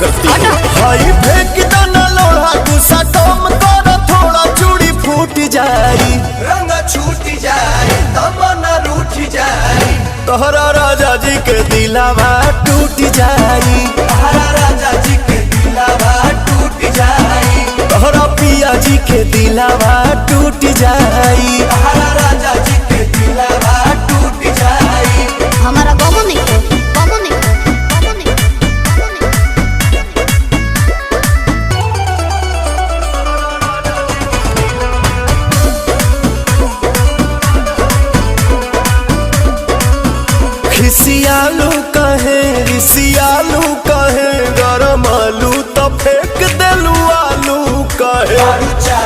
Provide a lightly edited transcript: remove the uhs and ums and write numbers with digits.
करती है। हाई फेंक दाना लोढ़ा गुस्सा कम कर थोड़ा चूड़ी फूट जाई रंग छूट जाए तमन्ना रूठ जाए तोहरा राजा जी के दिलावा टूट जाई तोहरा राजा जी के दिलावा टूट जाए तोहरा पिया जी के दिलावा टूट जाई तोहरा राजा जी के दिलावा टूट जाए। हमारा बाबू नहीं बाबू नहीं बाबू नहीं खिसियालू कहे रिसियालू कहे गरम आलू तो फेंक देलू आलू कहे दारू चाय